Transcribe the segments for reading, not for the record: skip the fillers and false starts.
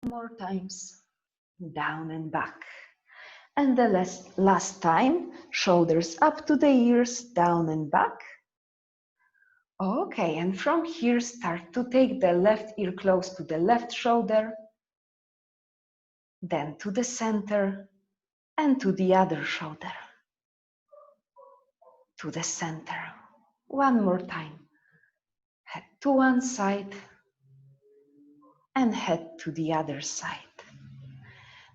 more times, down and back. And the last time, shoulders up to the ears, down and back. Okay, and from here, start to take the left ear close to the left shoulder, then to the center, and to the other shoulder. To the center. One more time. Head to one side, and head to the other side.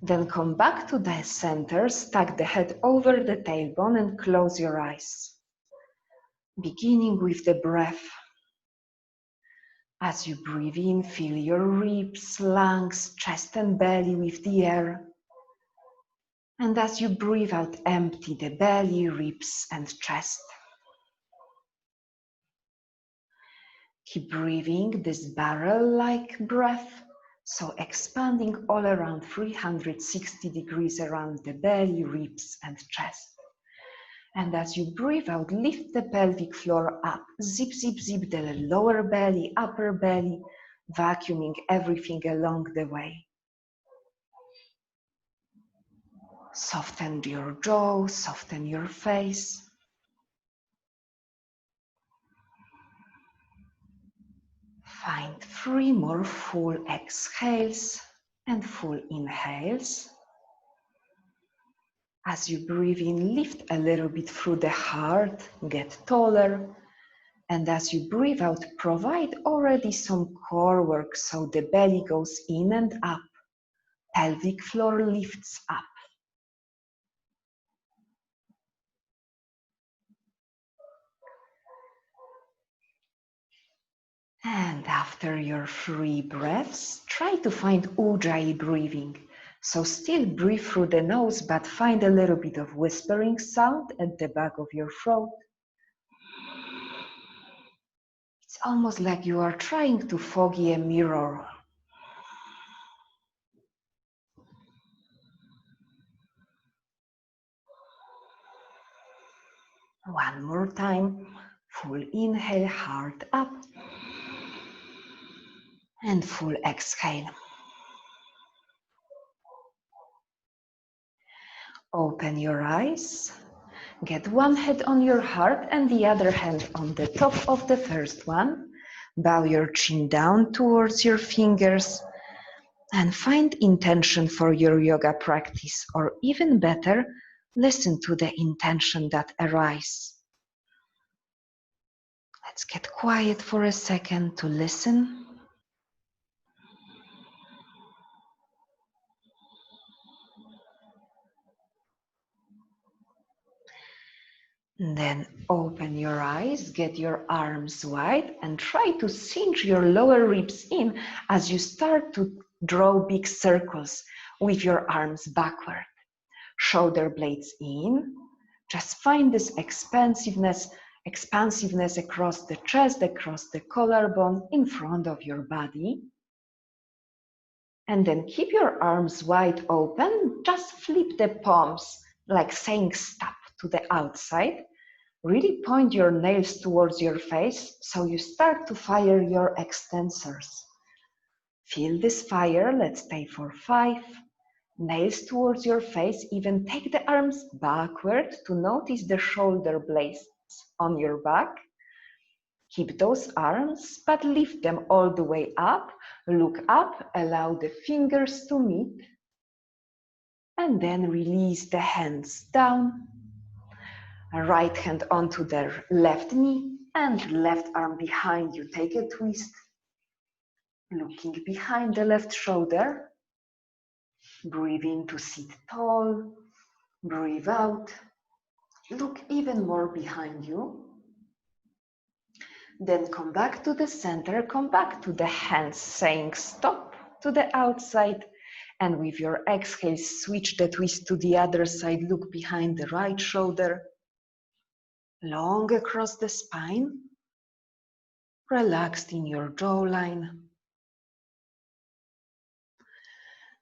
Then come back to the center, stack the head over the tailbone and close your eyes. Beginning with the breath. As you breathe in, fill your ribs, lungs, chest and belly with the air. And as you breathe out, empty the belly, ribs and chest. Keep breathing this barrel-like breath, so expanding all around 360 degrees around the belly, ribs and chest. And as you breathe out, lift the pelvic floor up. Zip, zip, zip the lower belly, upper belly, vacuuming everything along the way. Soften your jaw, soften your face. Find 3 more full exhales and full inhales. As you breathe in, lift a little bit through the heart, get taller. And as you breathe out, provide already some core work so the belly goes in and up. Pelvic floor lifts up. And after your 3 breaths, try to find Ujjayi breathing. So still breathe through the nose, but find a little bit of whispering sound at the back of your throat. It's almost like you are trying to foggy a mirror. One more time. Full inhale, heart up. And full exhale. Open your eyes. Get one hand on your heart and the other hand on the top of the first one. Bow your chin down towards your fingers and find intention for your yoga practice, or even better, listen to the intention that arises. Let's get quiet for a second to listen. Then open your eyes, get your arms wide and try to cinch your lower ribs in as you start to draw big circles with your arms backward. Shoulder blades in. Just find this expansiveness across the chest, across the collarbone, in front of your body. And then keep your arms wide open. Just flip the palms like saying stop to the outside. Really point your nails towards your face so you start to fire your extensors. Feel this fire. Let's stay for 5. Nails towards your face. Even take the arms backward to notice the shoulder blades on your back. Keep those arms, but lift them all the way up. Look up, allow the fingers to meet. And then release the hands down. Right hand onto the left knee and left arm behind you. Take a twist. Looking behind the left shoulder. Breathe in to sit tall. Breathe out. Look even more behind you. Then come back to the center. Come back to the hands, saying stop to the outside. And with your exhale, switch the twist to the other side. Look behind the right shoulder. Long across the spine. Relaxed in your jawline.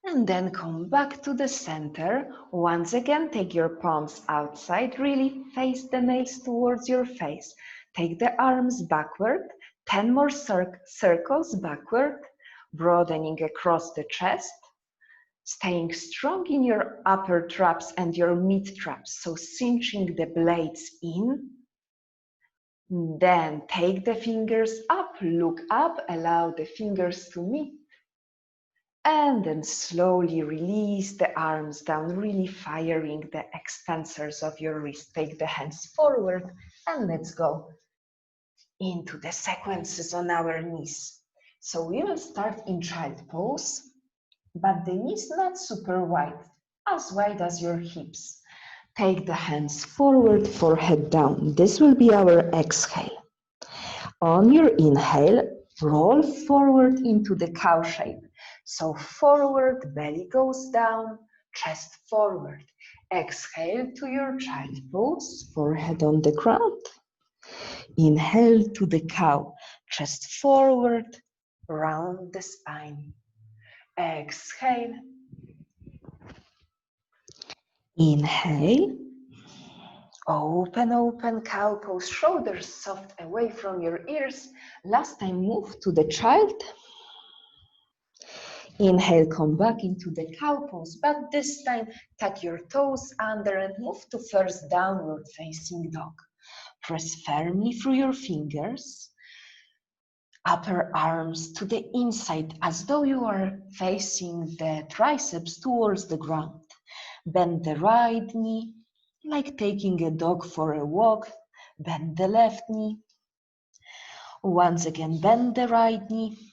And then come back to the center. Once again, take your palms outside. Really face the nails towards your face. Take the arms backward. 10 more circles backward, broadening across the chest. Staying strong in your upper traps and your mid traps, so cinching the blades in. Then take the fingers up, look up, allow the fingers to meet. And then slowly release the arms down, really firing the extensors of your wrist. Take the hands forward and let's go into the sequences on our knees. So we will start in child pose, but the knees not super wide as your hips. Take the hands forward, forehead down. This will be our exhale. On your inhale, roll forward into the cow shape. So forward, belly goes down, chest forward. Exhale to your child pose, forehead on the ground. Inhale to the cow, chest forward, round the spine. Exhale. Inhale. Open, open, cow pose, shoulders soft away from your ears. Last time, move to the child. Inhale, come back into the cow pose, but this time, tuck your toes under and move to first downward facing dog. Press firmly through your fingers. Upper arms to the inside, as though you are facing the triceps towards the ground. Bend the right knee, like taking a dog for a walk. Bend the left knee. Once again, bend the right knee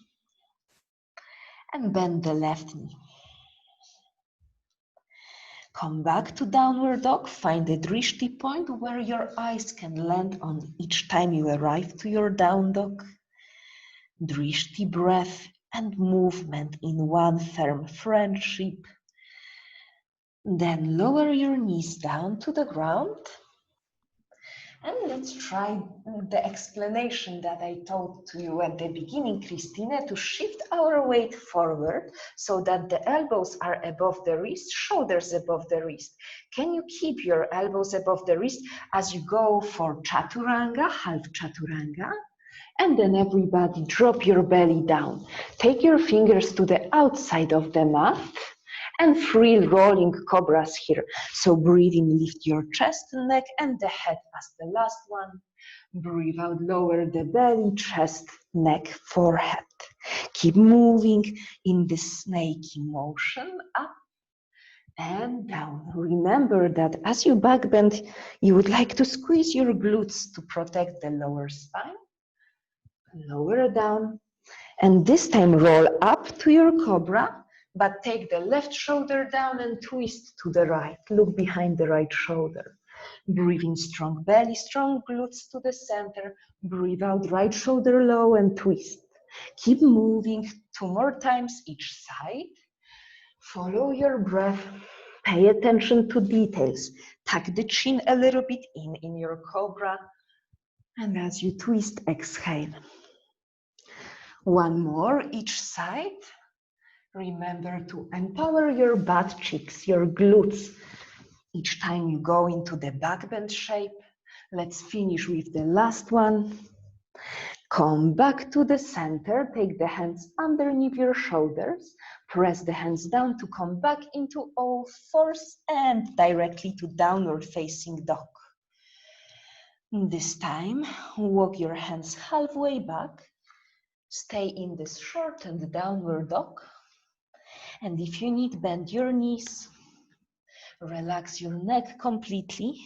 and bend the left knee. Come back to downward dog. Find a drishti point where your eyes can land on each time you arrive to your down dog. Drishti breath and movement in one firm friendship. Then lower your knees down to the ground. And let's try the explanation that I told to you at the beginning, Christina, to shift our weight forward so that the elbows are above the wrist, shoulders above the wrist. Can you keep your elbows above the wrist as you go for chaturanga, half chaturanga? And then everybody drop your belly down. Take your fingers to the outside of the mat. And free rolling cobras here. So breathing, lift your chest, neck, and the head as the last one. Breathe out, lower the belly, chest, neck, forehead. Keep moving in the snaky motion, up and down. Remember that as you back bend, you would like to squeeze your glutes to protect the lower spine. Lower down. And this time roll up to your cobra. But take the left shoulder down and twist to the right. Look behind the right shoulder. Breathe in strong belly, strong glutes to the center. Breathe out, right shoulder low and twist. Keep moving 2 more times each side. Follow your breath. Pay attention to details. Tuck the chin a little bit in your cobra. And as you twist, exhale. 1 more each side. Remember to empower your butt cheeks, your glutes, each time you go into the back bend shape. Let's finish with the last one. Come back to the center, take the hands underneath your shoulders, press the hands down to come back into all fours and directly to downward facing dog. This time, walk your hands halfway back, stay in this shortened downward dog. And if you need, bend your knees, relax your neck completely.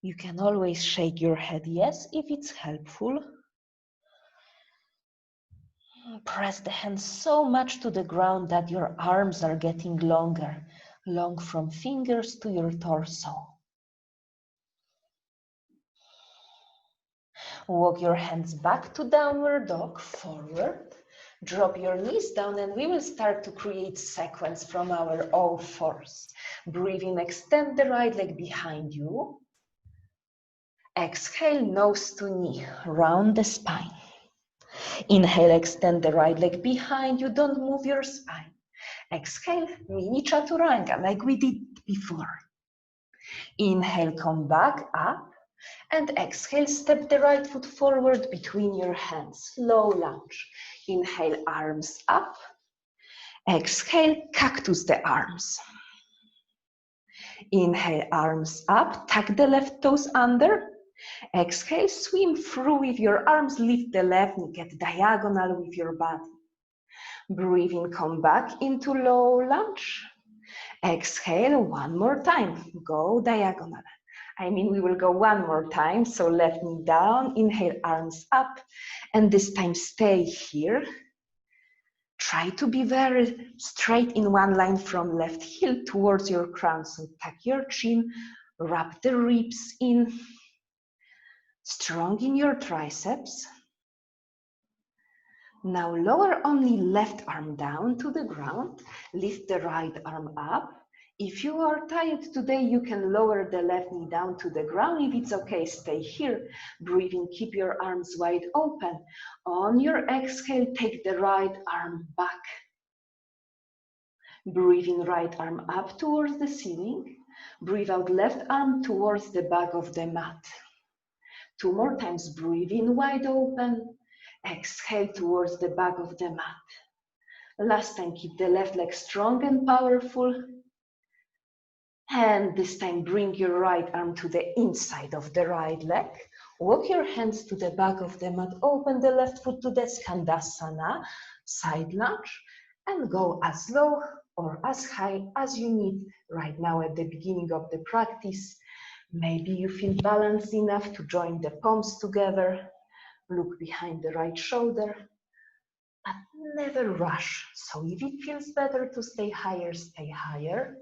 You can always shake your head yes if it's helpful. Press the hands so much to the ground that your arms are getting longer, long from fingers to your torso. Walk your hands back to downward dog, forward. Drop your knees down and we will start to create sequence from our all fours. Breathe in, extend the right leg behind you. Exhale, nose to knee, round the spine. Inhale, extend the right leg behind you, don't move your spine. Exhale, mini chaturanga like we did before. Inhale, come back up. And exhale, step the right foot forward between your hands, low lunge. Inhale, arms up. Exhale, cactus the arms. Inhale, arms up, tuck the left toes under. Exhale, swim through with your arms, lift the left knee, get diagonal with your body. Breathe in, come back into low lunge. Exhale, one more time, go diagonal. We will go one more time, so left knee down, inhale, arms up, and this time stay here. Try to be very straight in one line from left heel towards your crown, so tuck your chin, wrap the ribs in, strong in your triceps. Now lower only left arm down to the ground, lift the right arm up. If you are tired today, you can lower the left knee down to the ground. If it's okay, stay here. Breathe in, keep your arms wide open. On your exhale, take the right arm back. Breathe in, right arm up towards the ceiling. Breathe out, left arm towards the back of the mat. 2 more times, breathe in, wide open. Exhale towards the back of the mat. Last time, keep the left leg strong and powerful. And this time, bring your right arm to the inside of the right leg. Walk your hands to the back of the mat. Open the left foot to the Skandasana, side lunge, and go as low or as high as you need right now at the beginning of the practice. Maybe you feel balanced enough to join the palms together. Look behind the right shoulder, but never rush. So if it feels better to stay higher, stay higher.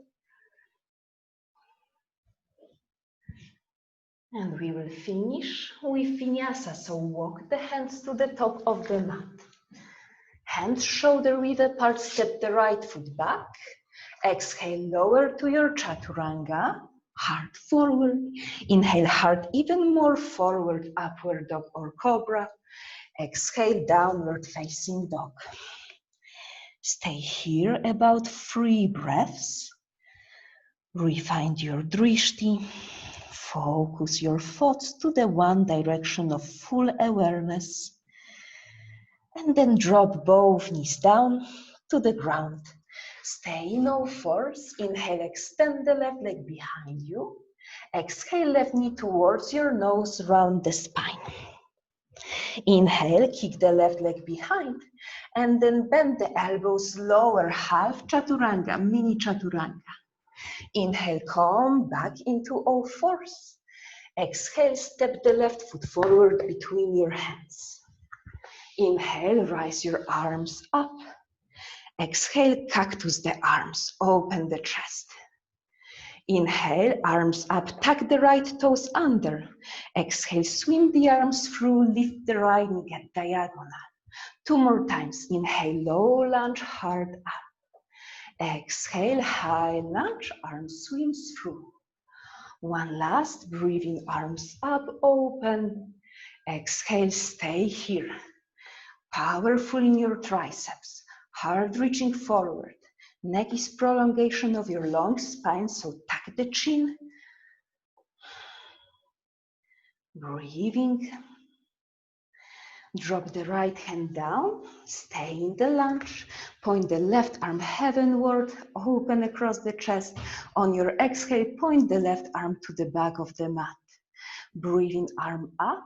And we will finish with Vinyasa. So walk the hands to the top of the mat. Hands shoulder width apart, step the right foot back. Exhale, lower to your Chaturanga. Heart forward. Inhale, heart even more forward, upward dog or Cobra. Exhale, downward facing dog. Stay here about 3 breaths. Refine your drishti. Focus your thoughts to the one direction of full awareness. And then drop both knees down to the ground. Stay in all fours. Inhale, extend the left leg behind you. Exhale, left knee towards your nose, round the spine. Inhale, kick the left leg behind, and then bend the elbows, lower half Chaturanga, mini Chaturanga. Inhale, come back into all fours. Exhale, step the left foot forward between your hands. Inhale, rise your arms up. Exhale, cactus the arms, open the chest. Inhale, arms up, tuck the right toes under. Exhale, swing the arms through, lift the right knee, get diagonal. 2 more times. Inhale, low lunge, hard up. Exhale, high lunge, arms swims through. One last, breathing, arms up, open. Exhale, stay here. Powerful in your triceps, heart reaching forward. Neck is prolongation of your long spine, so tuck the chin. Breathing. Drop the right hand down, stay in the lunge. Point the left arm heavenward, open across the chest. On your exhale, point the left arm to the back of the mat. Breathing, arm up.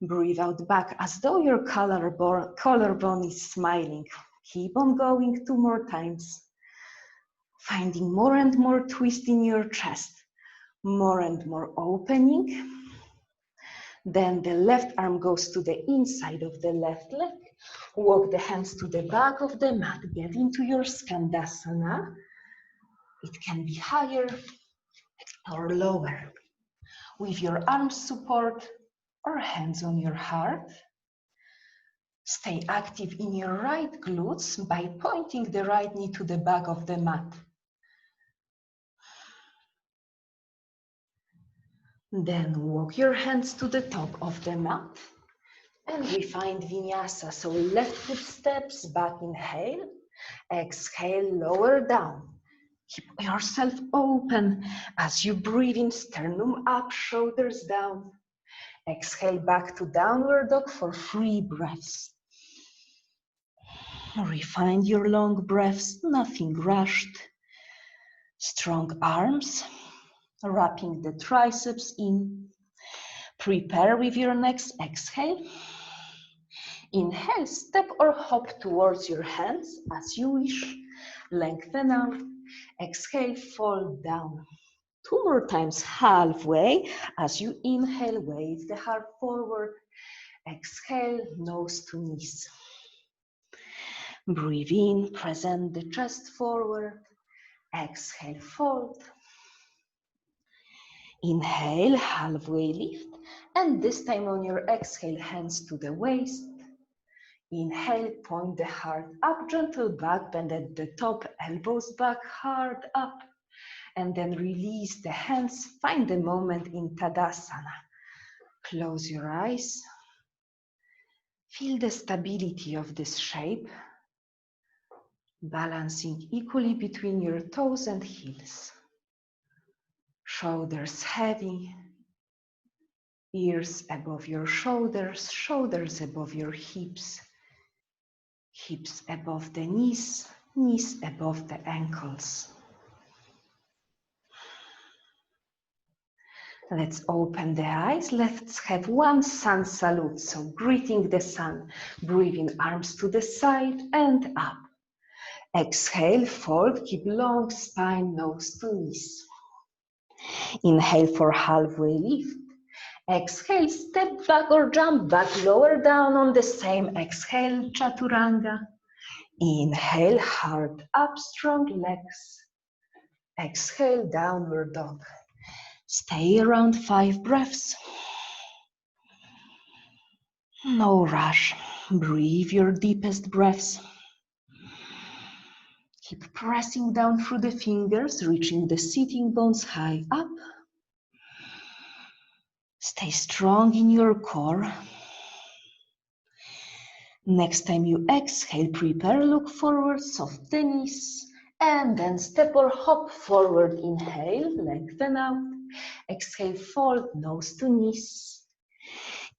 Breathe out back as though your collarbone is smiling. Keep on going 2 more times. Finding more and more twist in your chest. More and more opening. Then the left arm goes to the inside of the left leg. Walk the hands to the back of the mat. Get into your Skandasana. It can be higher or lower. With your arms support or hands on your heart. Stay active in your right glutes by pointing the right knee to the back of the mat. Then walk your hands to the top of the mat and refine Vinyasa. So left foot steps, back inhale, exhale, lower down. Keep yourself open as you breathe in, sternum up, shoulders down. Exhale back to downward dog for 3 breaths. Refine your long breaths, nothing rushed. Strong arms, wrapping the triceps in. Prepare with your next exhale. Inhale, step or hop towards your hands as you wish. Lengthen out. Exhale, fall down. 2 more times halfway. As you inhale, wave the heart forward. Exhale, nose to knees. Breathe in, present the chest forward. Exhale, fold. Inhale, halfway lift. And this time on your exhale, hands to the waist. Inhale, point the heart up, gentle back bend at the top, elbows back, heart up. And then release the hands, find the moment in Tadasana. Close your eyes. Feel the stability of this shape, balancing equally between your toes and heels. Shoulders heavy, ears above your shoulders, shoulders above your hips, hips above the knees, knees above the ankles. Let's open the eyes. Let's have one sun salute. So greeting the sun, breathing arms to the side and up. Exhale, fold, keep long spine, nose to knees. Inhale for halfway lift. Exhale, step back or jump back, lower down on the same exhale, chaturanga. Inhale, heart up, strong legs. Exhale, downward dog. Stay around 5 breaths. No rush. Breathe your deepest breaths. Keep pressing down through the fingers, reaching the sitting bones high up. Stay strong in your core. Next time you exhale, prepare, look forward, soft the knees, and then step or hop forward. Inhale, lengthen out. Exhale, fold, nose to knees.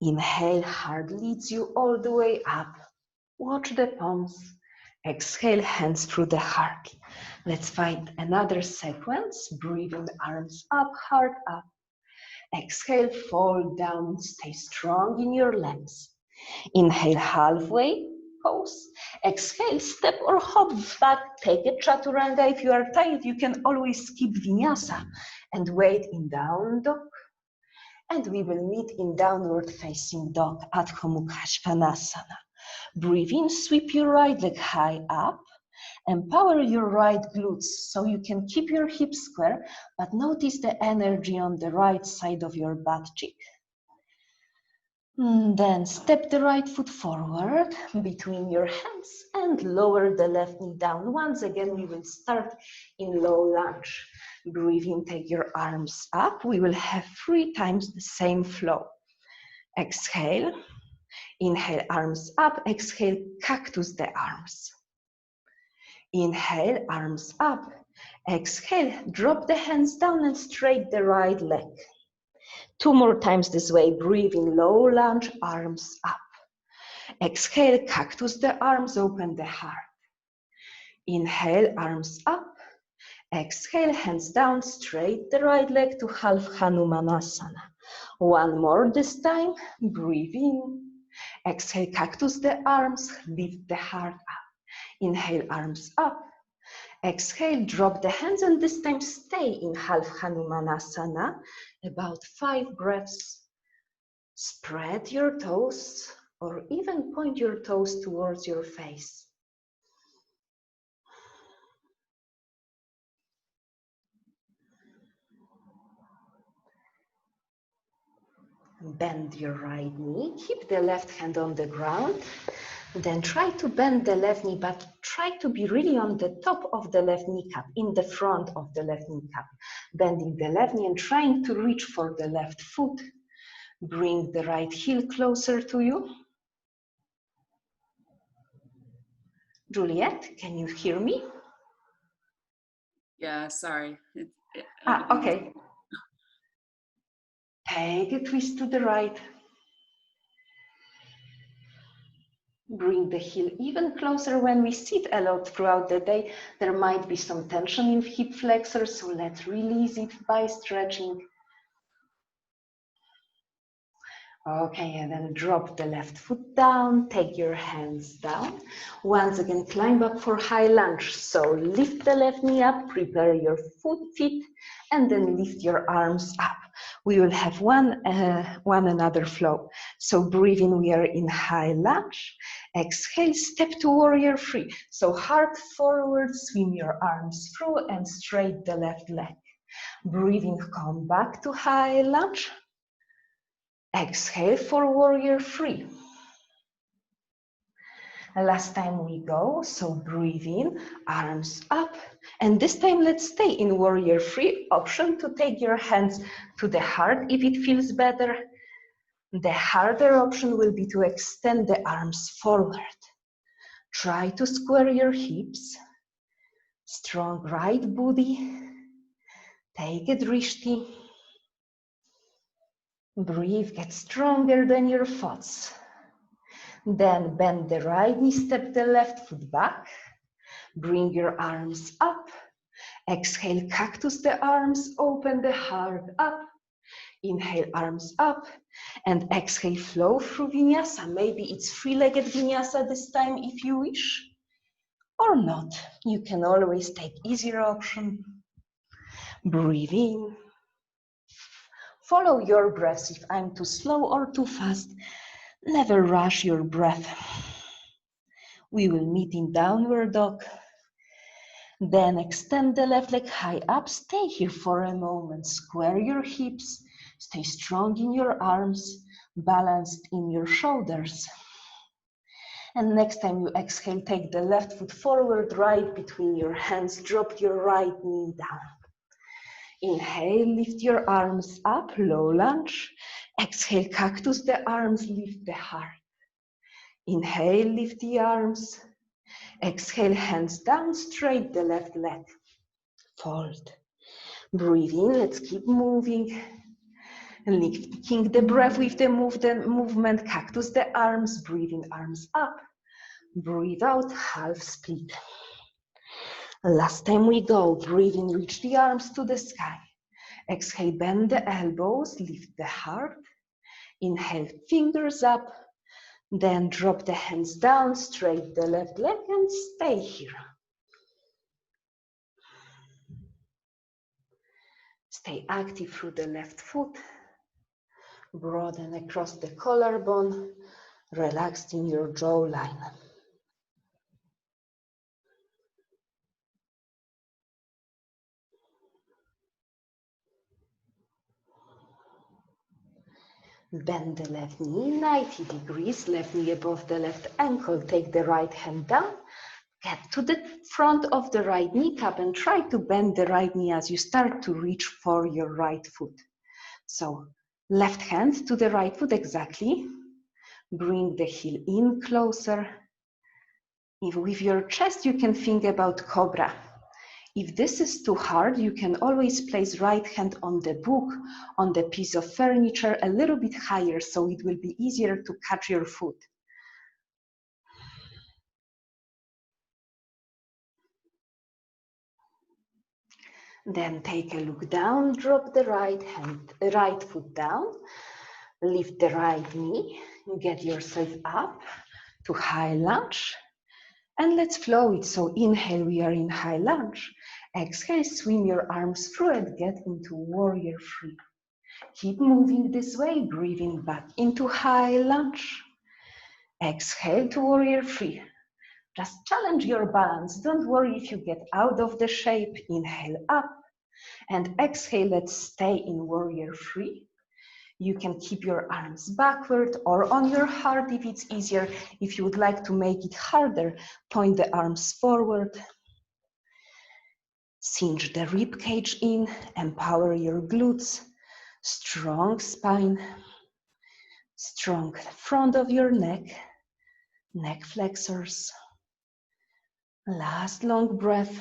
Inhale, heart leads you all the way up. Watch the palms. Exhale, hands through the heart. Let's find another sequence. Breathing, arms up, heart up. Exhale, fall down, stay strong in your legs. Inhale, halfway, pose. Exhale, step or hop back, take a chaturanga. If you are tired, you can always skip vinyasa and wait in down dog. And we will meet in downward facing dog, Adho Mukha Svanasana. Breathe in, sweep your right leg high up. Empower your right glutes so you can keep your hips square, but notice the energy on the right side of your butt cheek. Then step the right foot forward between your hands and lower the left knee down. Once again, we will start in low lunge. Breathe in, take your arms up. We will have 3 times the same flow. Exhale, inhale, arms up. Exhale, cactus the arms. Inhale, arms up. Exhale, drop the hands down and straight the right leg. 2 more times this way. Breathe in, low lunge, arms up. Exhale, cactus the arms, open the heart. Inhale, arms up. Exhale, hands down, straight the right leg to half Hanumanasana. 1 more this time. Breathe in. Exhale, cactus the arms, lift the heart up. Inhale, arms up. Exhale, drop the hands, and this time stay in half Hanumanasana. About 5 breaths. Spread your toes or even point your toes towards your face. Bend your right knee, keep the left hand on the ground, then try to bend the left knee, but try to be really on the top of the left kneecap, in the front of the left kneecap. Bending the left knee and trying to reach for the left foot. Bring the right heel closer to you. Juliet, can you hear me? Yeah, sorry. Okay. Take a twist to the right. Bring the heel even closer. When we sit a lot throughout the day, there might be some tension in hip flexors, so let's release it by stretching. Okay, and then drop the left foot down, take your hands down. Once again, climb up for high lunge. So lift the left knee up, prepare your feet, and then lift your arms up. We will have one another flow. So breathe in, we are in high lunge. Exhale, step to warrior three. So heart forward, swim your arms through and straight the left leg. Breathing, come back to high lunge. Exhale for warrior three. Last time we go, so breathe in, arms up. And this time let's stay in warrior three. Option to take your hands to the heart if it feels better. The harder option will be to extend the arms forward. Try to square your hips. Strong right booty. Take a drishti. Breathe, get stronger than your thoughts. Then bend the right knee, step the left foot back. Bring your arms up. Exhale, cactus the arms, open the heart up. Inhale, arms up. And exhale, flow through Vinyasa. Maybe it's three-legged Vinyasa this time if you wish. Or not. You can always take easier option. Breathe in. Follow your breaths. If I'm too slow or too fast, never rush your breath. We will meet in downward dog. Then extend the left leg high up. Stay here for a moment. Square your hips. Stay strong in your arms, balanced in your shoulders. And next time you exhale, take the left foot forward, right between your hands. Drop your right knee down. Inhale, lift your arms up, low lunge. Exhale, cactus the arms, lift the heart. Inhale, lift the arms. Exhale, hands down, straight the left leg. Fold. Breathe in, let's keep moving. Lifting the breath with the movement, cactus the arms, breathing arms up. Breathe out, half split. Last time we go, breathe in, reach the arms to the sky. Exhale, bend the elbows, lift the heart. Inhale, fingers up. Then drop the hands down, straight the left leg and stay here. Stay active through the left foot. Broaden across the collarbone, relaxed in your jawline. Bend the left knee 90 degrees, left knee above the left ankle. Take the right hand down. Get to the front of the right kneecap and try to bend the right knee as you start to reach for your right foot. So left hand to the right foot exactly. Bring the heel in closer. If with your chest you can think about Cobra. If this is too hard, you can always place right hand on the book, on the piece of furniture a little bit higher so it will be easier to catch your foot. Then take a look down, drop the right foot down, lift the right knee, get yourself up to high lunge, and let's flow it. So inhale, we are in high lunge. Exhale, swing your arms through and get into warrior three. Keep moving this way, breathing back into high lunge. Exhale to warrior three. Just challenge your balance. Don't worry if you get out of the shape. Inhale up. And exhale, let's stay in warrior three. You can keep your arms backward or on your heart if it's easier. If you would like to make it harder, point the arms forward. Cinch the rib cage in, empower your glutes. Strong spine, strong front of your neck, neck flexors. Last long breath.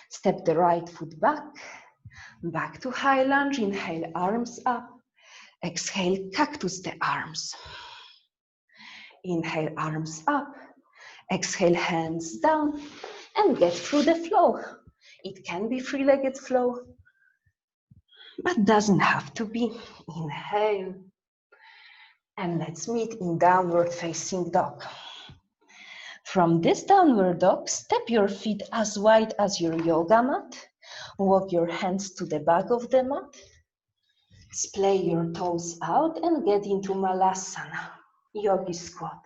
Step the right foot back to high lunge. Inhale, arms up. Exhale, cactus the arms. Inhale, arms up. Exhale, hands down, and get through the flow. It can be three-legged flow, but doesn't have to be. Inhale, and let's meet in downward facing dog. From this downward dog, step your feet as wide as your yoga mat. Walk your hands to the back of the mat. Splay your toes out and get into Malasana, yogi squat.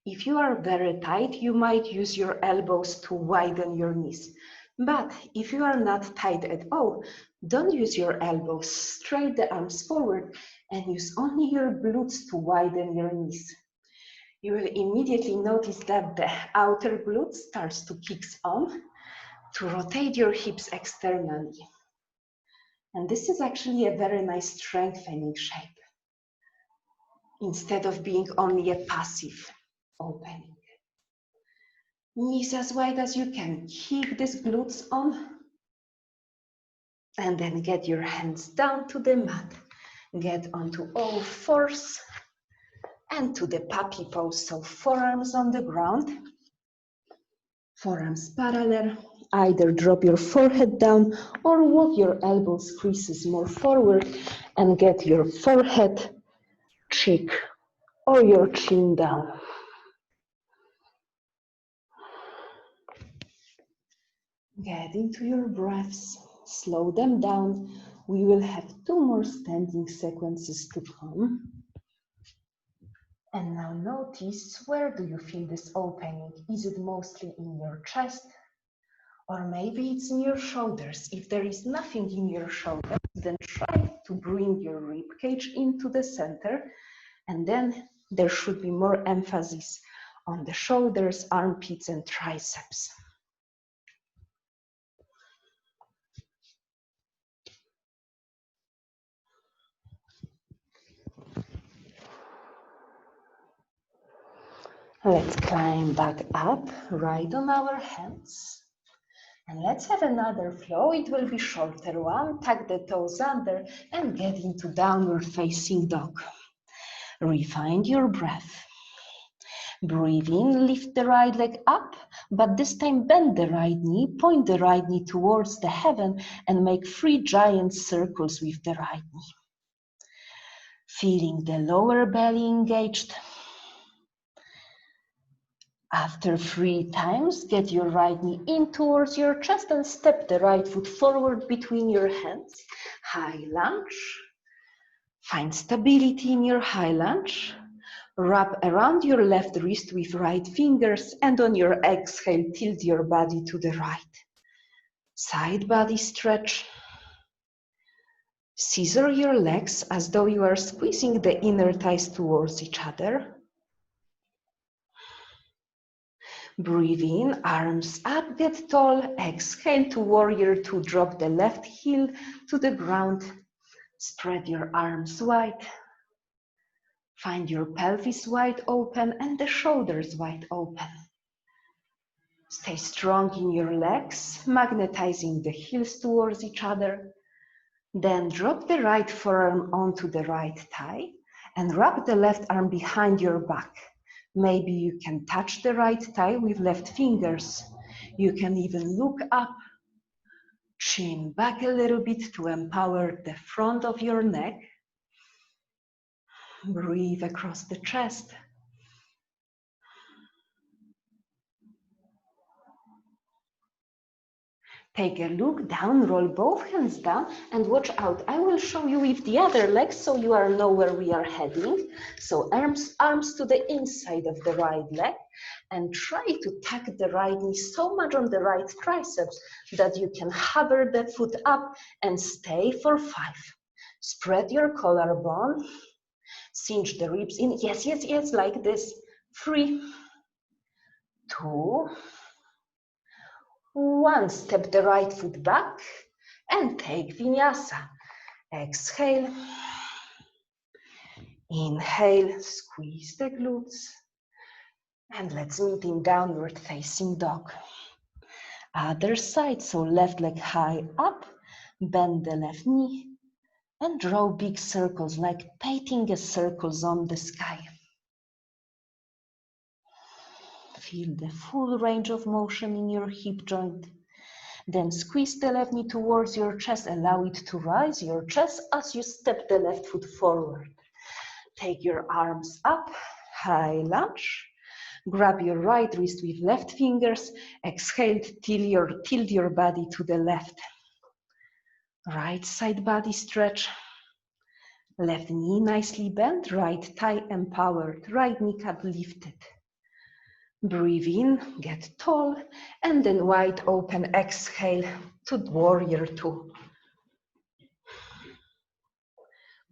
If you are very tight, you might use your elbows to widen your knees. But if you are not tight at all, don't use your elbows. Straight the arms forward and use only your glutes to widen your knees. You will immediately notice that the outer glute starts to kick on to rotate your hips externally. And this is actually a very nice strengthening shape, instead of being only a passive opening. Knees as wide as you can. Keep these glutes on. And then get your hands down to the mat. Get onto all fours and to the puppy pose. So forearms on the ground. Forearms parallel. Either drop your forehead down or walk your elbows creases more forward and get your forehead, cheek, or your chin down. Get into your breaths, slow them down. We will have 2 more standing sequences to come. And now notice, where do you feel this opening? Is it mostly in your chest? Or maybe it's in your shoulders. If there is nothing in your shoulders, then try to bring your rib cage into the center, and then there should be more emphasis on the shoulders, armpits, and triceps. Let's climb back up, right on our hands. And let's have another flow. It will be shorter one. Tuck the toes under and get into downward facing dog. Refine your breath. Breathe in, lift the right leg up, but this time bend the right knee, point the right knee towards the heaven and make 3 giant circles with the right knee. Feeling the lower belly engaged. After 3 times, get your right knee in towards your chest and step the right foot forward between your hands. High lunge. Find stability in your high lunge. Wrap around your left wrist with right fingers, and on your exhale, tilt your body to the right. Side body stretch. Scissor your legs as though you are squeezing the inner thighs towards each other. Breathe in, arms up, get tall. Exhale to warrior 2, drop the left heel to the ground. Spread your arms wide. Find your pelvis wide open and the shoulders wide open. Stay strong in your legs, magnetizing the heels towards each other. Then drop the right forearm onto the right thigh and wrap the left arm behind your back. Maybe you can touch the right thigh with left fingers. You can even look up, chin back a little bit to empower the front of your neck. Breathe across the chest. Take a look down, roll both hands down, and watch out. I will show you with the other leg so you know where we are heading. So arms to the inside of the right leg, and try to tuck the right knee so much on the right triceps that you can hover the foot up and stay for 5. Spread your collarbone, cinch the ribs in. Yes, yes, yes, like this. 3, 2, 1, step the right foot back and take Vinyasa. Exhale. Inhale, squeeze the glutes. And let's meet in downward facing dog. Other side, so left leg high up, bend the left knee And draw big circles, like painting circles on the sky. Feel the full range of motion in your hip joint. Then squeeze the left knee towards your chest. Allow it to rise your chest as you step the left foot forward. Take your arms up, high lunge. Grab your right wrist with left fingers. Exhale, tilt your body to the left. Right side body stretch. Left knee nicely bent, right thigh empowered, right kneecap lifted. Breathe in, get tall, and then wide open exhale to warrior two.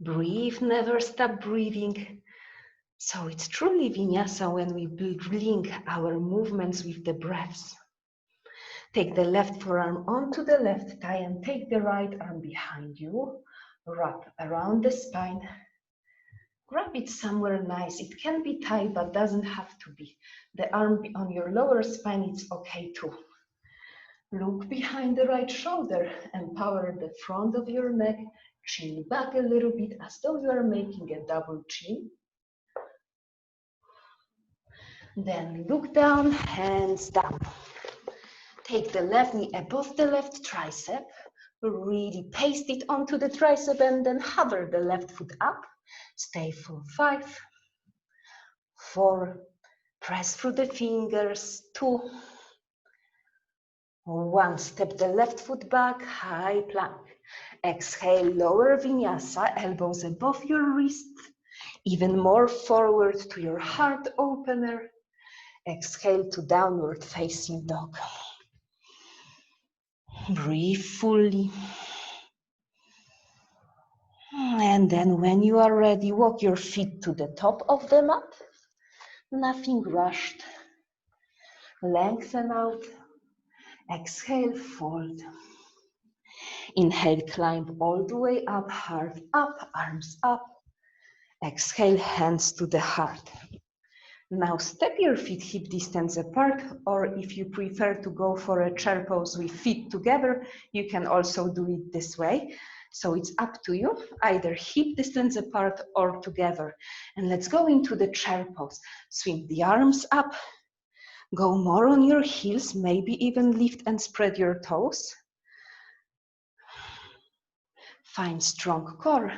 Breathe, never stop breathing. So it's truly Vinyasa when we link our movements with the breaths. Take the left forearm onto the left thigh and take the right arm behind you. Wrap around the spine. Grab it somewhere nice. It can be tight, but doesn't have to be. The arm on your lower spine, it's okay too. Look behind the right shoulder. Empower the front of your neck. Chin back a little bit as though you are making a double chin. Then look down, hands down. Take the left knee above the left tricep. Really paste it onto the tricep and then hover the left foot up. Stay for 5, 4, press through the fingers, 2, 1. Step the left foot back, high plank. Exhale, lower Vinyasa, elbows above your wrist, even more forward to your heart opener. Exhale to downward facing dog. Breathe fully. And then when you are ready, walk your feet to the top of the mat. Nothing rushed. Lengthen out. Exhale, fold. Inhale, climb all the way up, heart up, arms up. Exhale, hands to the heart. Now step your feet hip distance apart, or if you prefer to go for a chair pose with feet together, you can also do it this way. So it's up to you, either hip distance apart or together. And let's go into the chair pose. Swing the arms up, go more on your heels, maybe even lift and spread your toes. Find strong core,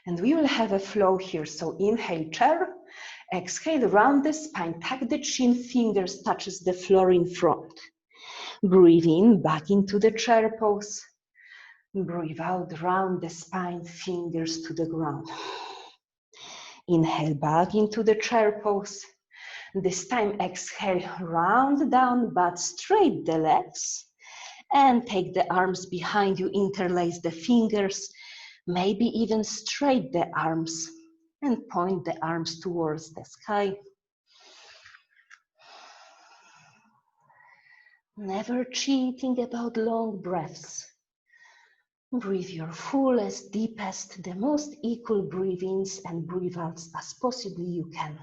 and we will have a flow here. So inhale, chair. Exhale, round the spine, tuck the chin, fingers touches the floor in front. Breathe in, back into the chair pose. Breathe out, round the spine, fingers to the ground. Inhale, back into the chair pose. This time exhale, round down, but straight the legs. And take the arms behind you, interlace the fingers, maybe even straight the arms. And point the arms towards the sky. Never cheating about long breaths. Breathe your fullest, deepest, the most equal breath-ins and breath-outs as possibly you can.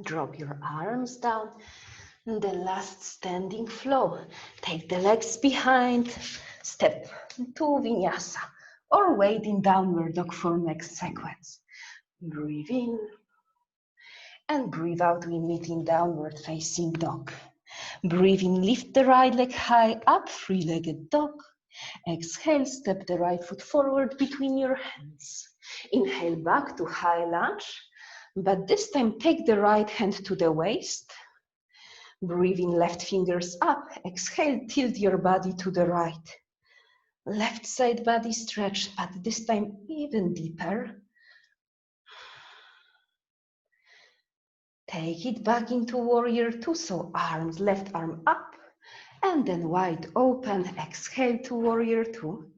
Drop your arms down. The last standing flow. Take the legs behind, step to Vinyasa, or wait in downward dog for next sequence. Breathe in, and breathe out, we meet in downward facing dog. Breathe in, lift the right leg high up, three-legged dog. Exhale, step the right foot forward between your hands. Inhale back to high lunge, but this time take the right hand to the waist. Breathe in, left fingers up. Exhale, tilt your body to the right. Left side body stretch, but this time even deeper. Take it back into warrior two, so arms, left arm up, and then wide open. Exhale to warrior two.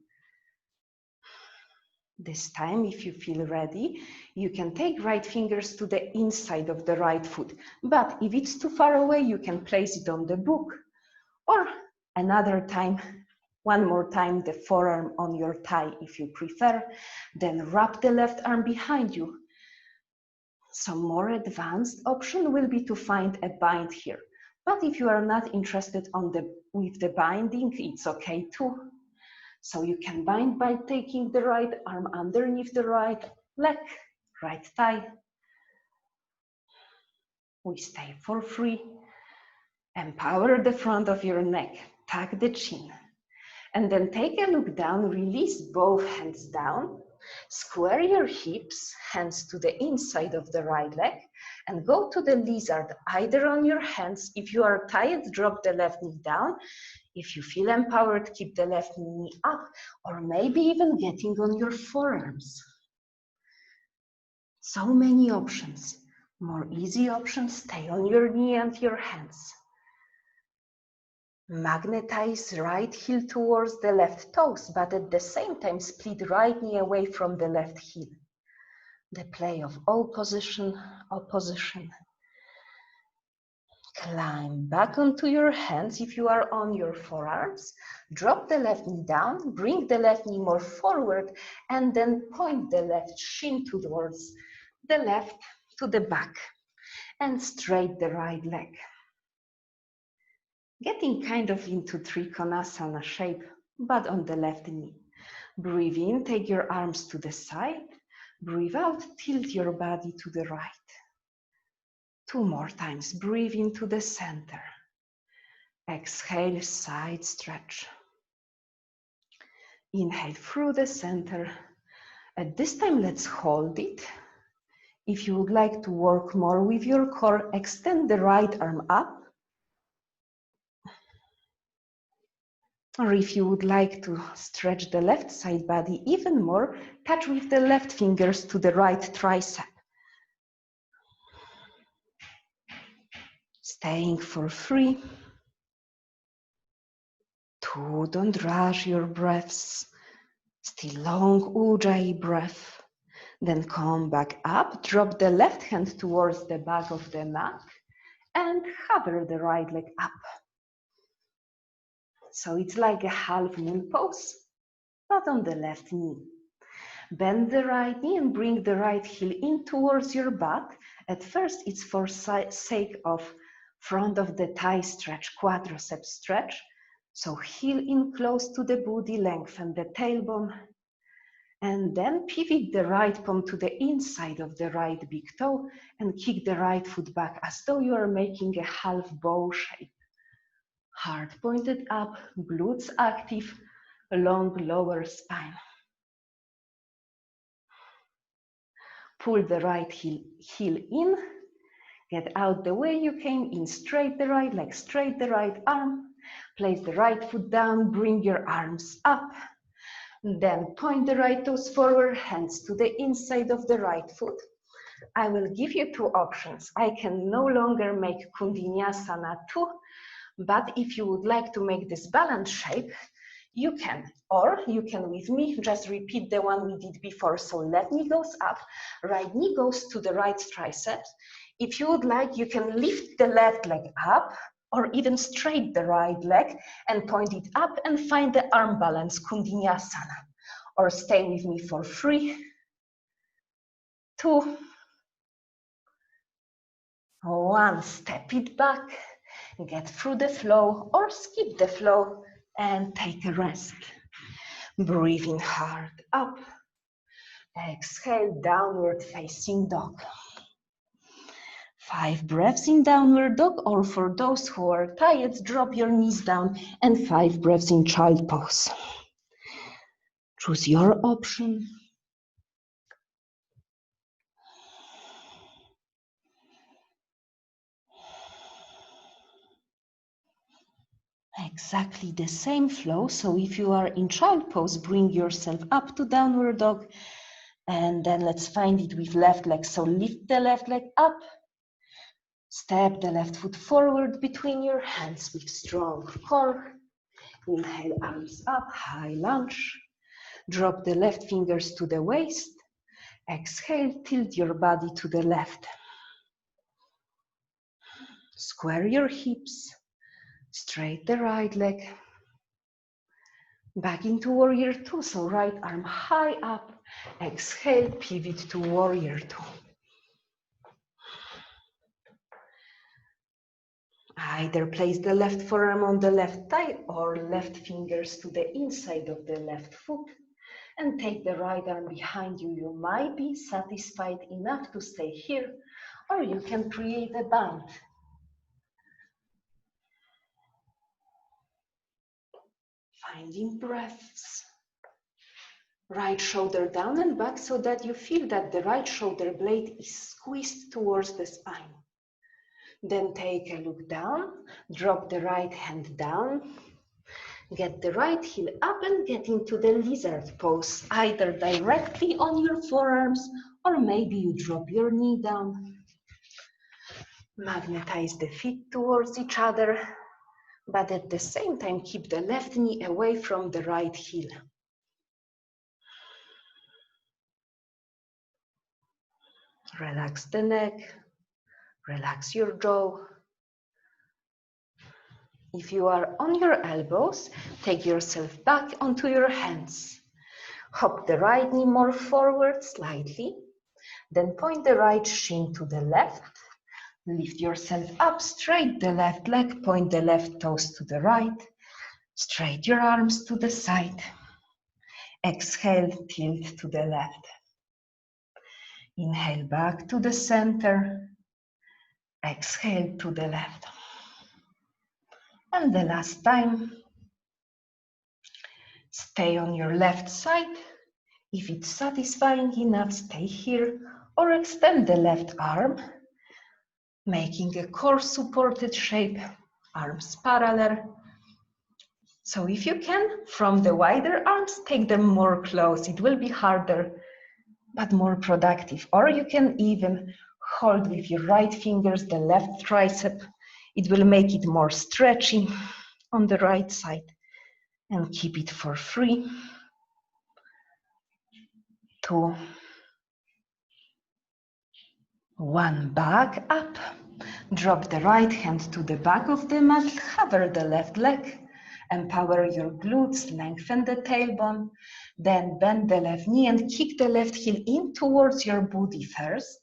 This time, if you feel ready, you can take right fingers to the inside of the right foot. But if it's too far away, you can place it on the book. Or another time, one more time, the forearm on your thigh if you prefer. Then wrap the left arm behind you. Some more advanced option will be to find a bind here. But if you are not interested with the binding, it's okay too. So you can bind by taking the right arm underneath the right leg, right thigh. We stay for 3. Empower the front of your neck, tuck the chin. And then take a look down, release both hands down, square your hips, hands to the inside of the right leg, and go to the lizard, either on your hands. If you are tired, drop the left knee down. If you feel empowered, keep the left knee up, or maybe even getting on your forearms. So many options. More easy options, stay on your knee and your hands. Magnetize right heel towards the left toes, but at the same time split right knee away from the left heel. The play of opposition. Climb back onto your hands if you are on your forearms. Drop the left knee down, bring the left knee more forward, and then point the left shin towards the left to the back, and straight the right leg. Getting kind of into Trikonasana shape, but on the left knee. Breathe in, take your arms to the side. Breathe out, tilt your body to the right. 2 more times. Breathe into the center. Exhale, side stretch. Inhale through the center. At this time, let's hold it. If you would like to work more with your core, extend the right arm up. Or if you would like to stretch the left side body even more, touch with the left fingers to the right tricep. Staying for 3, 2, don't rush your breaths. Still long Ujjayi breath. Then come back up, drop the left hand towards the back of the mat and hover the right leg up. So it's like a half moon pose, but on the left knee. Bend the right knee and bring the right heel in towards your butt. At first, it's for sake of front of the thigh stretch, quadricep stretch. So heel in close to the booty, lengthen the tailbone. And then pivot the right palm to the inside of the right big toe and kick the right foot back as though you are making a half bow shape. Heart pointed up, glutes active, long lower spine. Pull the right heel in, get out the way you came in, straight the right leg, straight the right arm, place the right foot down, bring your arms up, then point the right toes forward, hands to the inside of the right foot. I will give you 2 options. I can no longer make Vinyasa 2, but if you would like to make this balance shape, you can, or you can with me just repeat the one we did before. So left knee goes up, right knee goes to the right triceps. If you would like, you can lift the left leg up or even straight the right leg and point it up and find the arm balance, Kundinasana. Or stay with me for 3, 2, 1. Step it back, get through the flow or skip the flow and take a rest. Breathing hard up. Exhale, downward facing dog. 5 breaths in downward dog, or for those who are tired, drop your knees down, and 5 breaths in child pose. Choose your option. Exactly the same flow. So if you are in child pose, bring yourself up to downward dog. And then let's find it with left leg. So lift the left leg up. Step the left foot forward between your hands with strong core. Inhale, arms up, high lunge. Drop the left fingers to the waist. Exhale, tilt your body to the left. Square your hips. Straight the right leg. Back into warrior 2, so right arm high up. Exhale, pivot to warrior 2. Either place the left forearm on the left thigh or left fingers to the inside of the left foot and take the right arm behind you. You might be satisfied enough to stay here, or you can create a band. Finding breaths. Right shoulder down and back so that you feel that the right shoulder blade is squeezed towards the spine. Then take a look down, drop the right hand down, get the right heel up and get into the lizard pose, either directly on your forearms or maybe you drop your knee down. Magnetize the feet towards each other, but at the same time keep the left knee away from the right heel. Relax the neck, relax your jaw. If you are on your elbows, take yourself back onto your hands. Hop the right knee more forward slightly, then point the right shin to the left. Lift yourself up, straight the left leg, point the left toes to the right. Straight your arms to the side. Exhale, tilt to the left. Inhale back to the center. Exhale to the left. And the last time, stay on your left side. If it's satisfying enough, stay here or extend the left arm, making a core supported shape, arms parallel. So if you can, from the wider arms, take them more close. It will be harder, but more productive. Or you can even hold with your right fingers the left tricep. It will make it more stretchy on the right side. And keep it for 3, 2, 1, back up. Drop the right hand to the back of the mat, hover the left leg, empower your glutes, lengthen the tailbone, then bend the left knee and kick the left heel in towards your booty first,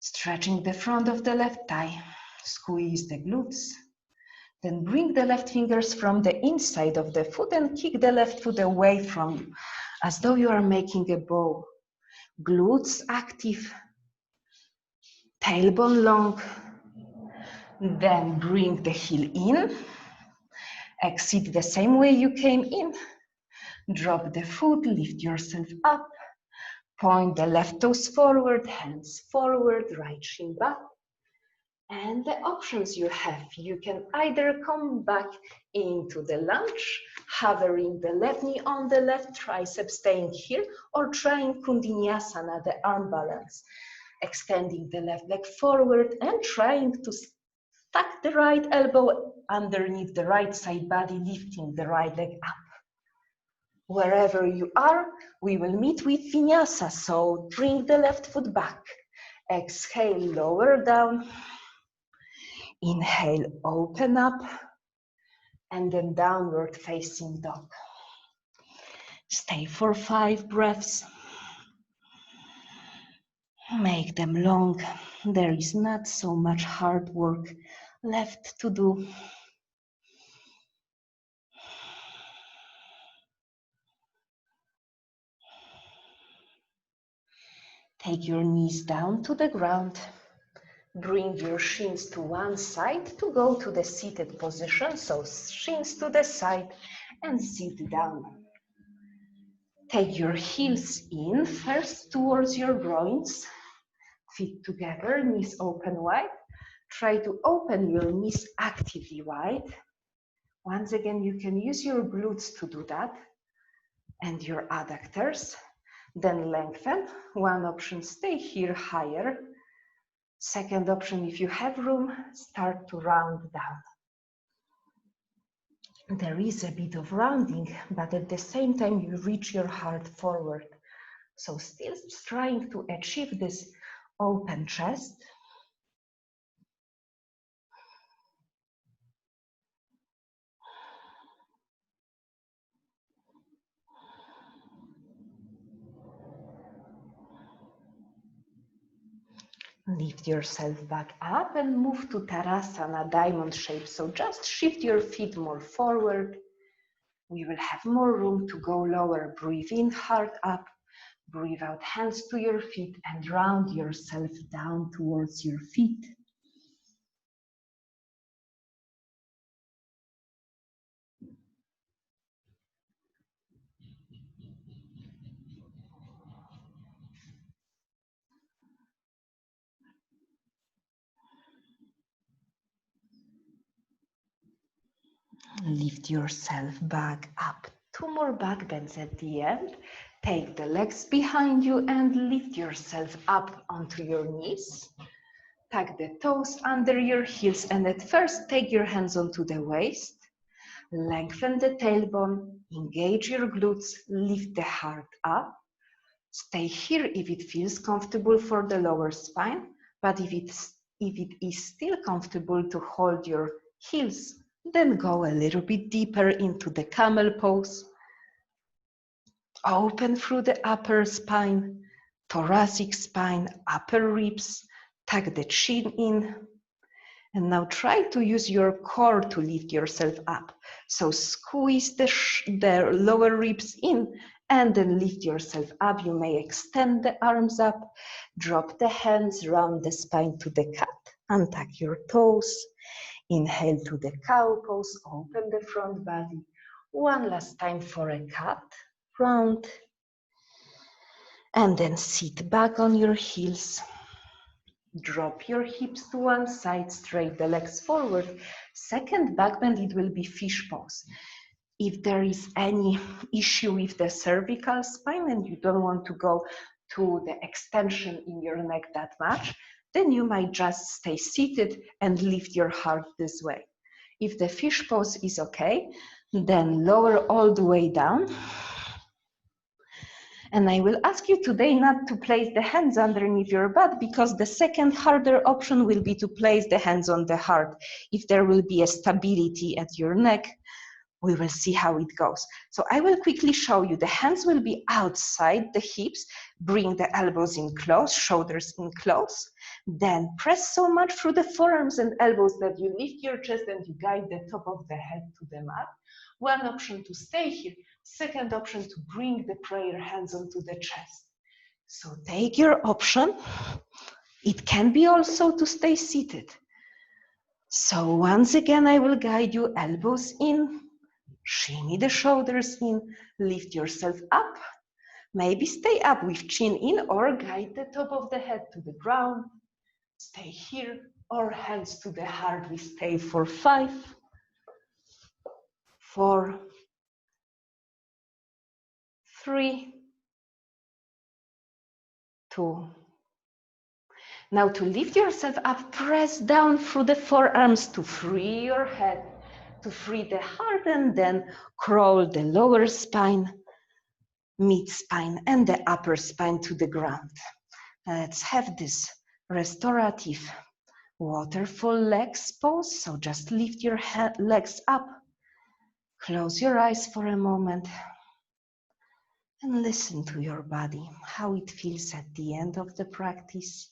stretching the front of the left thigh, squeeze the glutes, then bring the left fingers from the inside of the foot and kick the left foot away from you, as though you are making a bow. Glutes active, tailbone long, then bring the heel in, exit the same way you came in, drop the foot, lift yourself up, point the left toes forward, hands forward, right shin back. And the options you have, you can either come back into the lunge, hovering the left knee on the left tricep, staying here, or trying Vinyasa, the arm balance, extending the left leg forward and trying to tuck the right elbow underneath the right side body, lifting the right leg up. Wherever you are, we will meet with Vinyasa, so bring the left foot back. Exhale, lower down. Inhale, open up, and then downward facing dog. Stay for 5 breaths. Make them long. There is not so much hard work left to do. Take your knees down to the ground. Bring your shins to one side to go to the seated position. So shins to the side and sit down. Take your heels in first towards your groins. Feet together, knees open wide. Try to open your knees actively wide. Once again, you can use your glutes to do that and your adductors. Then lengthen. One option, stay here higher. Second option, if you have room, start to round down. There is a bit of rounding, but at the same time, you reach your heart forward. So still trying to achieve this open chest. Lift yourself back up and move to Tadasana, diamond shape. So just shift your feet more forward. We will have more room to go lower. Breathe in, heart up. Breathe out, hands to your feet and round yourself down towards your feet. Lift yourself back up. 2 more back bends at the end. Take the legs behind you and lift yourself up onto your knees. Tuck the toes under your heels and at first take your hands onto the waist. Lengthen the tailbone, engage your glutes, lift the heart up. Stay here if it feels comfortable for the lower spine, but if it is still comfortable to hold your heels, then go a little bit deeper into the camel pose. Open through the upper spine, thoracic spine, upper ribs, tuck the chin in. And now try to use your core to lift yourself up. So squeeze the lower ribs in and then lift yourself up. You may extend the arms up, drop the hands, round the spine to the cat, untuck your toes. Inhale to the cow pose, open the front body. One last time for a cat, round. And then sit back on your heels. Drop your hips to one side, straight the legs forward. Second back bend, it will be fish pose. If there is any issue with the cervical spine and you don't want to go to the extension in your neck that much, then you might just stay seated and lift your heart this way. If the fish pose is okay, then lower all the way down. And I will ask you today not to place the hands underneath your butt, because the second harder option will be to place the hands on the heart. If there will be a stability at your neck, we will see how it goes. So I will quickly show you. The hands will be outside the hips. Bring the elbows in close, shoulders in close. Then press so much through the forearms and elbows that you lift your chest and you guide the top of the head to the mat. One option to stay here. Second option to bring the prayer hands onto the chest. So take your option. It can be also to stay seated. So once again, I will guide you, elbows in, shimmy the shoulders in, lift yourself up. Maybe stay up with chin in or guide the top of the head to the ground. Stay here or hands to the heart. We stay for 5, 4, 3, 2. Now to lift yourself up, press down through the forearms to free your head, to free the heart, and then crawl the lower spine, mid spine, and the upper spine to the ground. Let's have this restorative waterfall legs pose. So just lift your legs up, close your eyes for a moment, and listen to your body, how it feels at the end of the practice.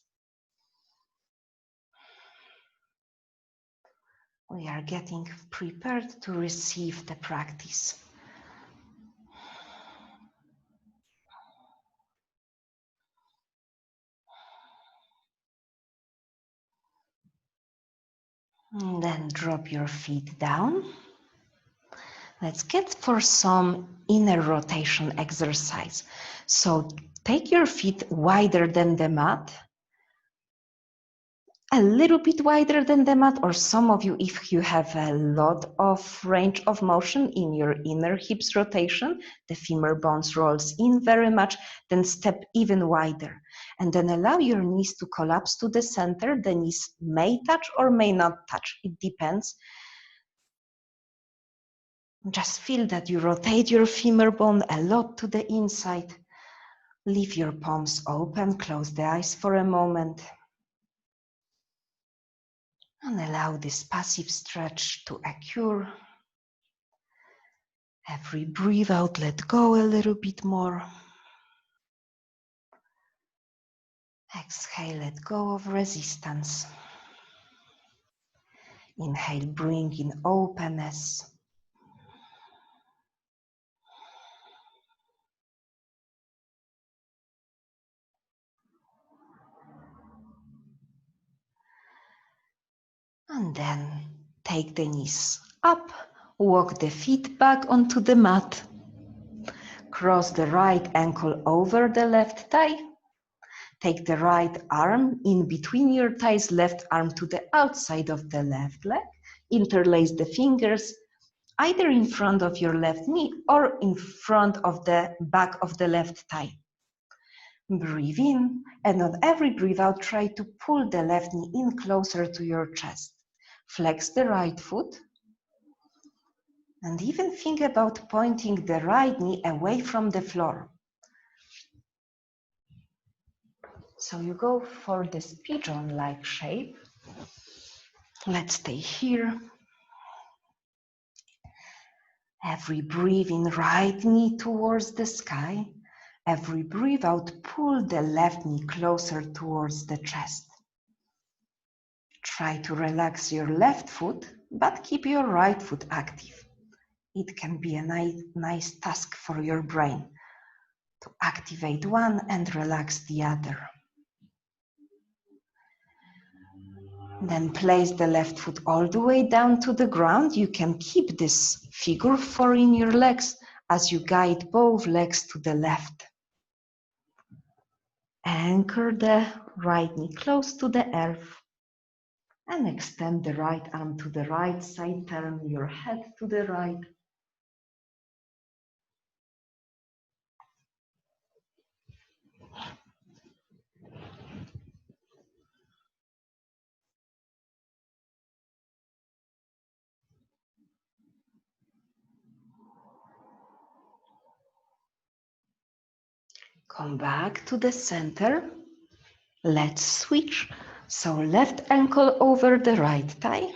We are getting prepared to receive the practice. And then drop your feet down. Let's get for some inner rotation exercise. So take your feet wider than the mat, a little bit wider than the mat, or some of you, if you have a lot of range of motion in your inner hips rotation, the femur bones rolls in very much, then step even wider. And then allow your knees to collapse to the center. The knees may touch or may not touch, it depends. Just feel that you rotate your femur bone a lot to the inside. Leave your palms open, close the eyes for a moment. And allow this passive stretch to occur. Every breathe out, let go a little bit more. Exhale, let go of resistance. Inhale, bring in openness. And then take the knees up, walk the feet back onto the mat. Cross the right ankle over the left thigh. Take the right arm in between your thighs, left arm to the outside of the left leg. Interlace the fingers either in front of your left knee or in front of the back of the left thigh. Breathe in, and on every breathe out, try to pull the left knee in closer to your chest. Flex the right foot, and even think about pointing the right knee away from the floor. So you go for this pigeon-like shape. Let's stay here. Every breathe in, right knee towards the sky. Every breathe out, pull the left knee closer towards the chest. Try to relax your left foot, but keep your right foot active. It can be a nice task for your brain to activate one and relax the other. Then place the left foot all the way down to the ground. You can keep this figure 4 in your legs as you guide both legs to the left. Anchor the right knee close to the earth and extend the right arm to the right side. Turn your head to the right. Come back to the center. Let's switch. So left ankle over the right thigh.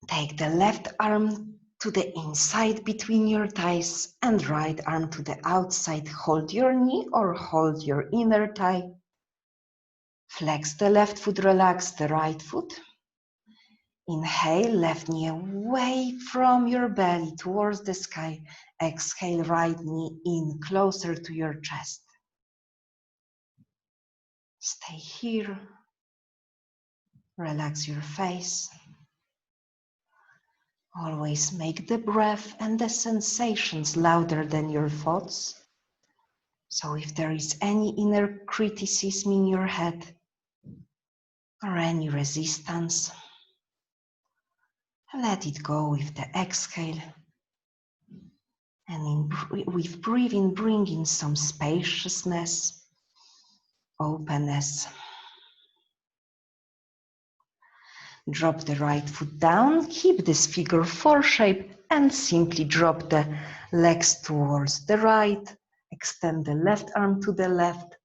Take the left arm to the inside between your thighs and right arm to the outside. Hold your knee or hold your inner thigh. Flex the left foot, relax the right foot. Inhale, left knee away from your belly towards the sky. Exhale, right knee in closer to your chest. Stay here. Relax your face. Always make the breath and the sensations louder than your thoughts. So if there is any inner criticism in your head or any resistance, let it go with the exhale. And with breathing, bring in some spaciousness, openness. Drop the right foot down, keep this figure 4 shape, and simply drop the legs towards the right. Extend the left arm to the left.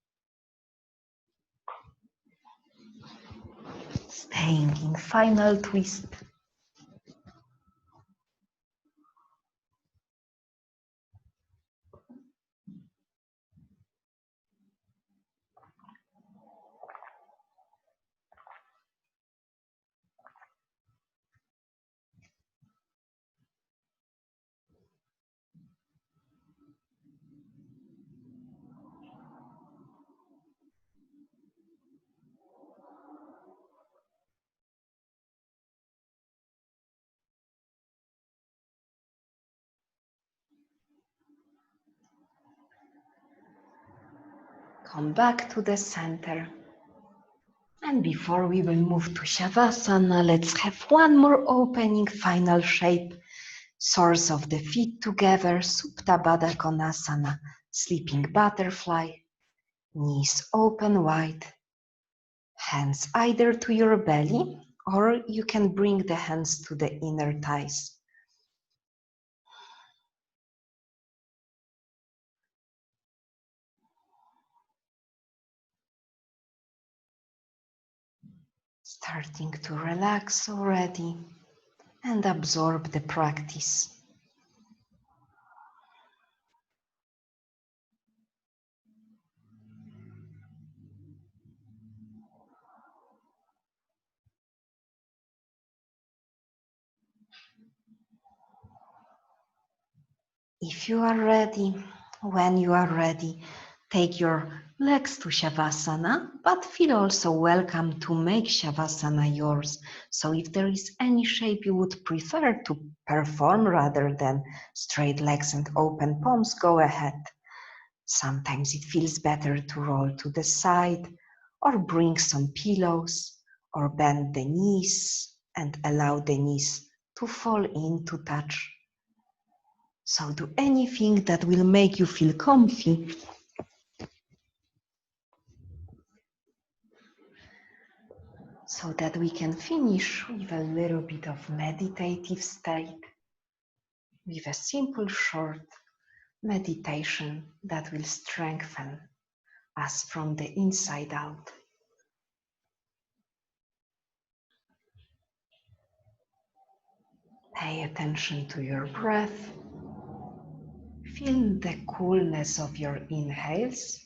Staying in final twist. Come back to the center. And before we will move to Shavasana, let's have one more opening final shape. Soles of the feet together, Supta Baddha Konasana, sleeping butterfly. Knees open wide. Hands either to your belly, or you can bring the hands to the inner thighs. Starting to relax already and absorb the practice. If you are ready, when you are ready, take your legs to Shavasana, but feel also welcome to make Shavasana yours. So if there is any shape you would prefer to perform rather than straight legs and open palms, go ahead. Sometimes it feels better to roll to the side or bring some pillows or bend the knees and allow the knees to fall in to touch. So do anything that will make you feel comfy. So that we can finish with a little bit of meditative state, with a simple short meditation that will strengthen us from the inside out. Pay attention to your breath. Feel the coolness of your inhales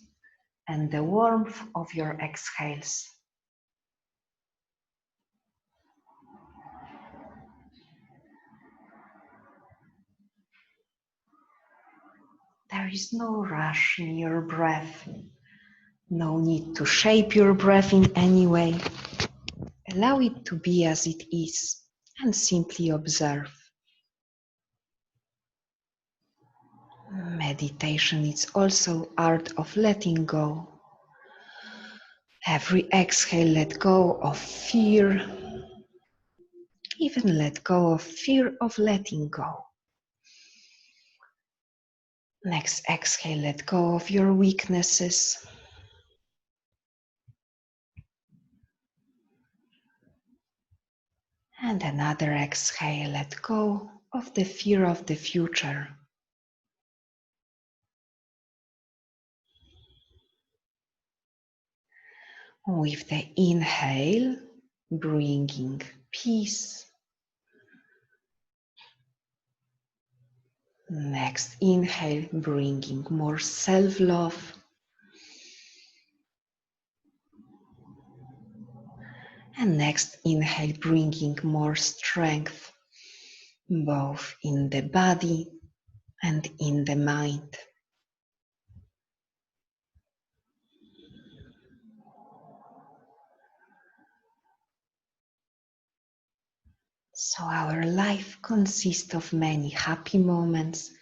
and the warmth of your exhales. There is no rush in your breath. No need to shape your breath in any way. Allow it to be as it is and simply observe. Meditation is also art of letting go. Every exhale, let go of fear. Even let go of fear of letting go. Next exhale, let go of your weaknesses. And another exhale, let go of the fear of the future. With the inhale, bringing peace. Next inhale, bringing more self-love. And next inhale, bringing more strength, both in the body and in the mind. So our life consists of many happy moments,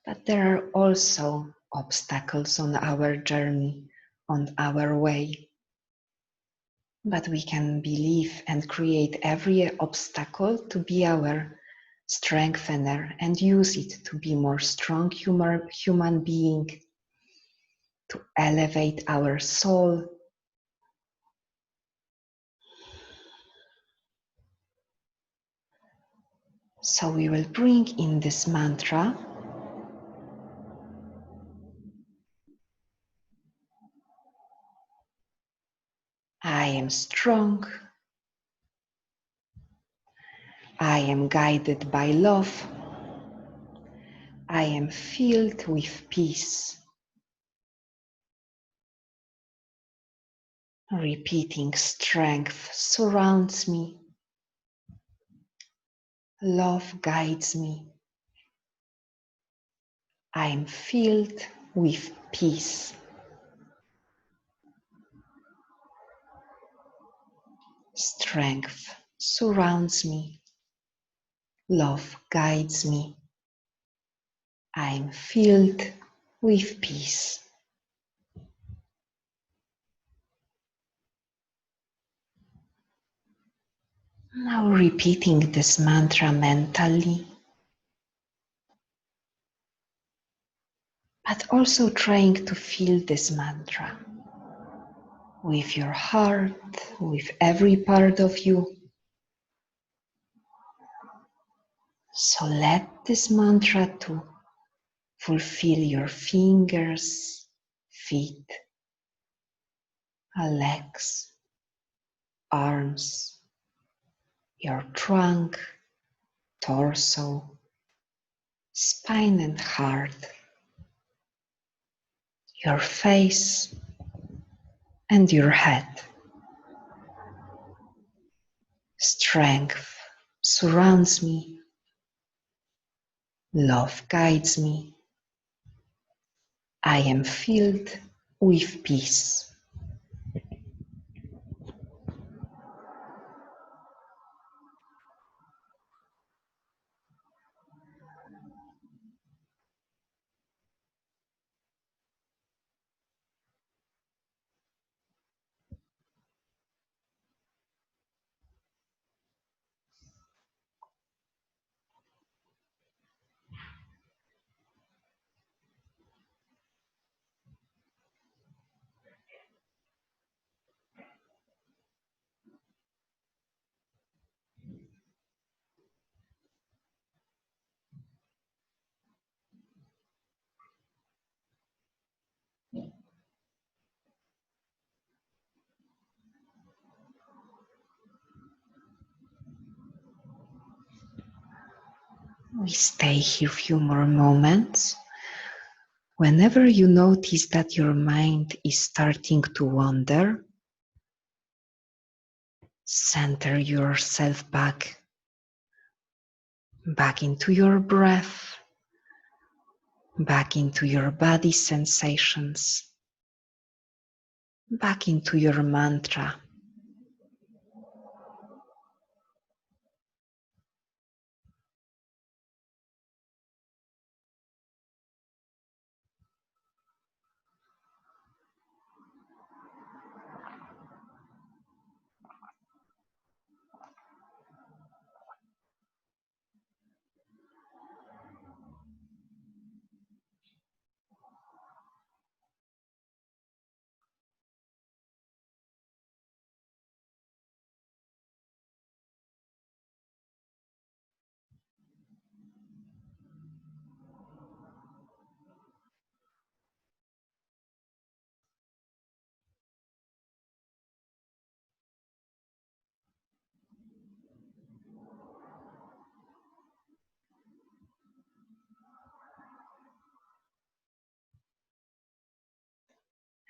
but there are also obstacles on our journey, on our way. But we can believe and create every obstacle to be our strengthener and use it to be more strong human being, to elevate our soul. So we will bring in this mantra. I am strong. I am guided by love. I am filled with peace. Repeating, strength surrounds me. Love guides me. I am filled with peace. Strength surrounds me. Love guides me. I am filled with peace. Now repeating this mantra mentally, but also trying to feel this mantra with your heart, with every part of you. So let this mantra to fulfill your fingers, feet, legs, arms, your trunk, torso, spine and heart, your face and your head. Strength surrounds me. Love guides me. I am filled with peace. We stay here a few more moments. Whenever you notice that your mind is starting to wander, center yourself back into your breath, back into your body sensations, back into your mantra.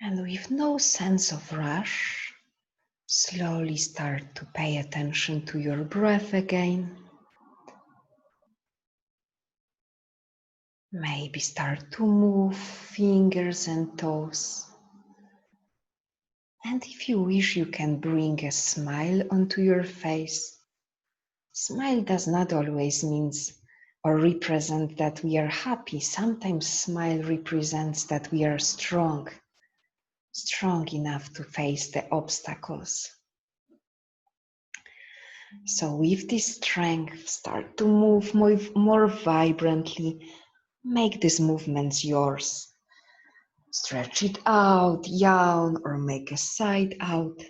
And with no sense of rush, slowly start to pay attention to your breath again. Maybe start to move fingers and toes. And if you wish, you can bring a smile onto your face. Smile does not always mean or represent that we are happy. Sometimes smile represents that we are strong enough to face the obstacles. So with this strength, start to move more vibrantly. Make these movements yours. Stretch it out, yawn, or make a side out.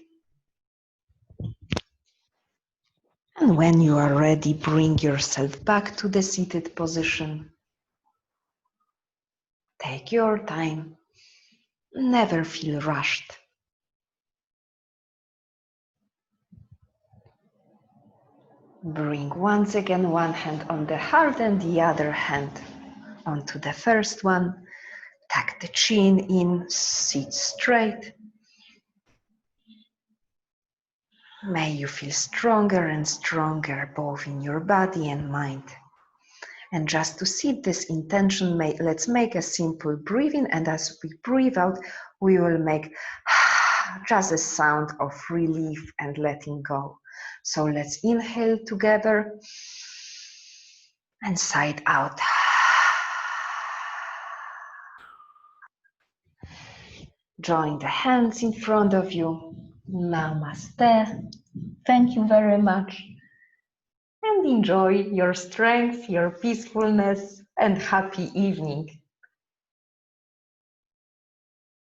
And when you are ready, bring yourself back to the seated position. Take your time. Never feel rushed. Bring once again one hand on the heart and the other hand onto the first one. Tuck the chin in, sit straight. May you feel stronger and stronger both in your body and mind. And just to see this intention, let's make a simple breathing, and as we breathe out, we will make just a sound of relief and letting go. So let's inhale together and side out. Join the hands in front of you. Namaste. Thank you very much. And enjoy your strength, your peacefulness, and happy evening.